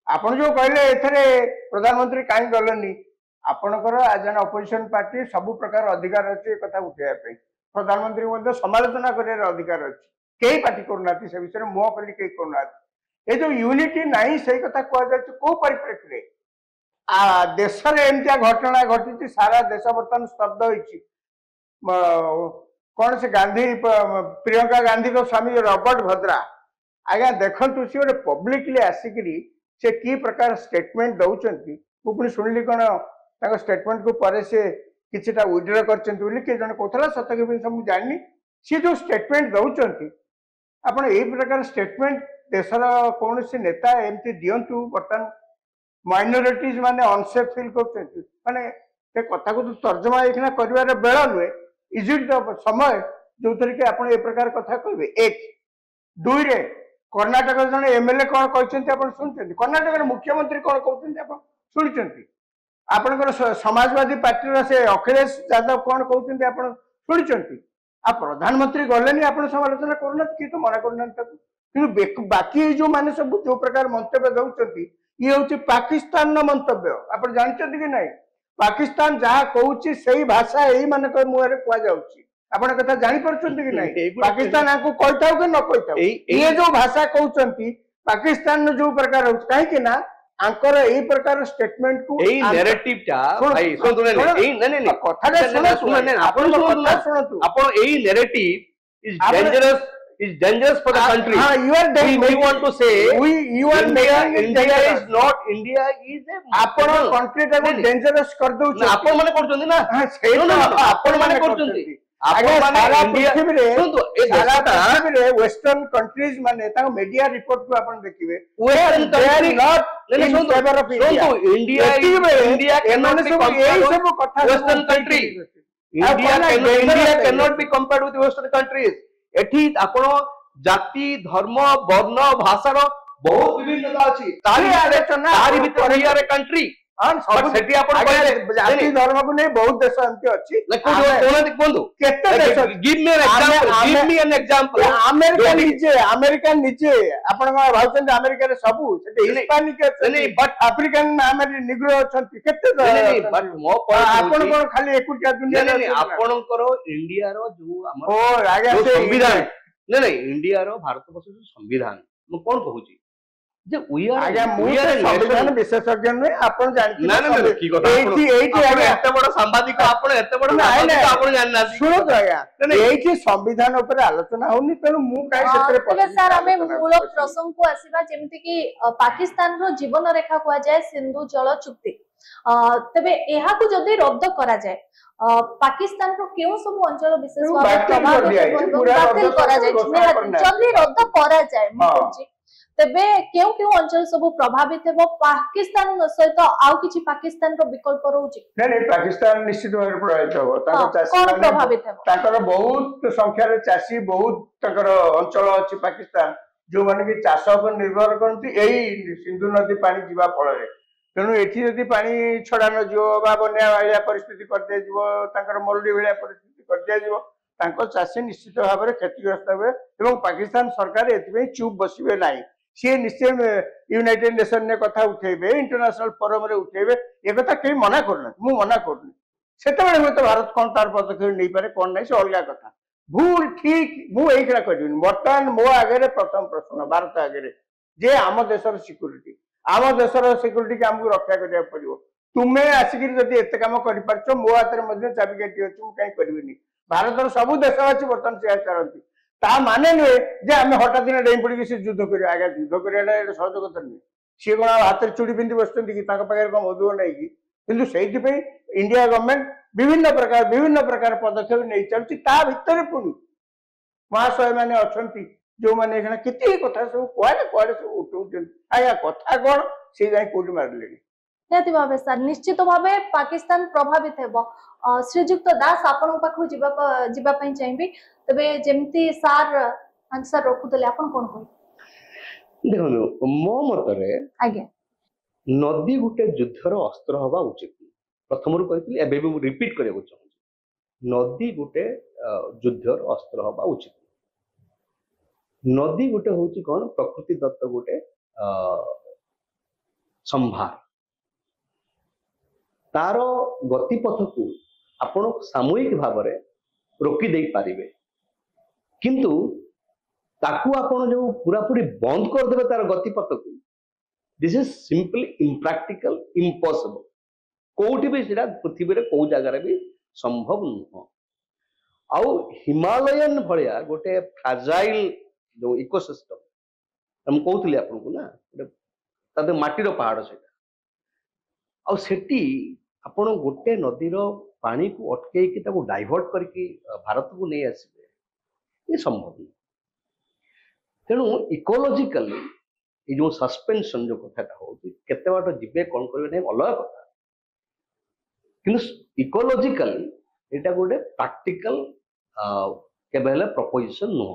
आपण जो कहले एथरे प्रधानमंत्री कहीं गलनी आपणकर आज एन अपोजिशन पार्टी सब प्रकार अधिकार अच्छे कथा उठाई प्रधानमंत्री समालोचना कर अधिकार अच्छी कई पार्टी करना से विषय मुह खोली कई करना ये जो यूनिटी नहीं से कथा कह कौ परिप्रेक्षी देश में एमती घटना घटी सारा देश बर्तमान स्तब्ध हो कौन से गांधी प्रियंका गांधी को स्वामी रॉबर्ट भद्रा आज्ञा देखु सी गोटे पब्लिकली आसिकी से कि प्रकार स्टेटमेंट दौरान मुझे शुणिली कौन स्टेटमेंट को पर से किसी विड्र कर जन कहला सत कि जानी सी जो स्टेटमेंट दौरान आपड़ यही प्रकार स्टेटमेंट देशर कौन सी नेता एमती दिंतु बर्तमान माइनोरिटीज माने अनसेफ फिल कर कथा को तर्जमा ये कर बेल नुहे इज इट द समय जो थी कि आप प्रकार कथा कहे एक दुई रे कर्णाटक जन एमएलए कौन कहते शुणुं कर्णाटक मुख्यमंत्री कौन कहते शुणी आपंकर समाजवादी पार्टी से अखिलेश यादव कौन कहते आप शुणी आप प्रधानमंत्री गले आप समालोचना करना कि तो मना करना कि बाकी जो मैंने सब जो प्रकार मंतव्य दौरान ये हूँ पाकिस्तान मंतव्य आप जानते कि नहीं पाकिस्तान जहाँ कहूँ से भाषा यही मान मुहर कहुच्छी आप कथा जापर कि नहीं पाकिस्तान आपको कही था कि न कही था ये जो भाषा कहते पाकिस्तान जो प्रकार हो कहीं ना आंकर यही प्रकार स्टेटमेंट को नैरेटिव टा भाई is dangerous for the country. We want to say India is not India is a आपण कंट्री टाको डेंजरस कर दउ छ आपण माने करछन ना आपण माने करछन आपण सारा पृथ्वी रे सारा पृथ्वी रे वेस्टर्न कंट्रीज माने ता मीडिया रिपोर्ट को आपण देखिबे western country not in favour of India India can not be compared with western country India can not be compared with western countries एठी आपण जाति धर्म वर्ण भाषार बहुत विभिन्नता अछि तारी आलोचना तारी भीतर वी आर ए कंट्री सब सेठी आपण कहले जाति धर्म को नहीं बहुत देश अंत अछि कोन बंधु केते देश give me an example America नीचे आपण भाउछन अमेरिका रे सब सेठी हिस्पैनिक नहीं बट अफ्रीकन अमेरिकन निग्रो अछंती केते नहीं बट मो आपण कोन खाली एकुटिया दुनिया नहीं आपणकर इंडिया रो जो हमर ओ आगे संविधान नहीं इंडिया रो भारत वर्ष जो संविधान मो कोन कहूची जे वी आर आगे संविधान विशेषज्ञ नहीं आपण जानि ना ना की কথা एठी आगे एते बड़ सांबादिक आपण एते बड़ सांबादिक आपण जानना सुनो तो आगे एठी संविधान ऊपर आलोचना होनी तेनु मु काई सेतरे तबे सर हमें मूल प्रसंग को आसीबा जेमति कि पाकिस्तान रो जीवन रेखा को जाय सिंधु जल चुक्ति तबे एहा को जदी रद्द करा जाय पाकिस्तान रो केउ सब अंचल विशेष भाव प्रभावित करा जाय जदी रद्द करा जाय मुझे तेबे केउ केउ अंचल सब प्रभावित हेबो पाकिस्तान सहित आउ किछि पाकिस्तान रो विकल्प रहउछि नहीं पाकिस्तान निश्चित भाव प्रभावित हो ताको चासी कोन प्रभावित हेबो ताकर बहुत संख्या रे चासी बहुत ताकर अंचल अछि पाकिस्तान जो माने कि चाष पर निर्भर करती एही सिंधु नदी पानी जीवा फल रे तेणु एठी जदि पानी छड़ा न जीव बा बन्या वाया परिस्थिति कर दे जीव ताकर मरुडी वाया परिस्थिति कर दे जीव ताको चासी निश्चित भाव रे क्षतिग्रस्त होबे एवं पाकिस्तान सरकार एथि चुप बसिबे नाही सी निश्चय यूनाइटेड नेशन ने कथा उठेबे इंटरनेशनल फोरम रे उठेबे ए कथा के मना करना मु मना करनी सेते बेले तो भारत कोन तार पदक्षेप नहीं पारे कोन नहीं से अलगा कथा भूल ठीक मु एखरा करिन वर्तमान मो आगे प्रथम प्रश्न भारत आगे जे आम देशर सिक्यूरिटी आम देशर सिक्यूरिटी के हमको रक्षा करिया पड़िबो तुमे आसिक जदि एते काम करि परछो मो हाथ रे मध्ये चाबिकाठी अछि मु काई करबिनी भारतर सब देशवासी वर्तमान से करंती ता माने नुहे जे आम हठात दिन डेई पड़ी से युद्ध कर आगे युद्ध करना सहज कथा नुहे सी कौन हाथ चूड़ी पिंधि बस कि पाखे कौन मधुव नहीं कि से इंडिया गवर्नमेंट विभिन्न प्रकार पदक्षेप नहीं चलती भितर पुणी महाशय मैंने अच्छा जो मैंने केते कथा सब कुआड़े कुआड़े सब उठाऊँ आज्ञा कथा कौन से जाए कौट मारे निहाती भावे सर निश्चित भावे पाकिस्तान प्रभावित हेबो श्रीजुक्त दास आपण पाखु जिबा पई चाहिबी तबे जेमती सार आंसर रखुतले आपण कोन कोइ देखो मो मतरे आगे नदी गुटे युद्धर अस्त्र हवा उचित प्रथम रु कहतिली एबे भी रिपीट करियो चाहूँ नदी गुटे युद्धर अस्त्र हवा उचित नदी गुटे होची कोन प्रकृति दत्त गुटे संभार तार गतिपथ को आपण सामूहिक भाव में रोकी दे पारिबे किंतु ताकू आपण जो पूरा पूरी बंद कर देबे तार गतिपथ को this is simply impractical impossible कोठी भी सेटा पृथ्वी रे को जगह भी संभव नुह आउ हिमालयन भलिया गोटे फ्राजाइल जो इकोसिस्टम हम कहतली आपन को ना ताते माटीर पहाड़ सेटा आउ सेठी आपण गोटे नदीर पानी को अटके कि ताको डाइवर्ट करके भारत को नहीं आसीबे ये संभव नहीं तेणु इकोलॉजिकली ये जो सस्पेंशन जो कथाटा हो केते बाट जिबे कोन करबे नहीं अलग कथा किंतु इकोलॉजिकली एटा गोटे प्रैक्टिकल केबेले प्रपोजिशन नो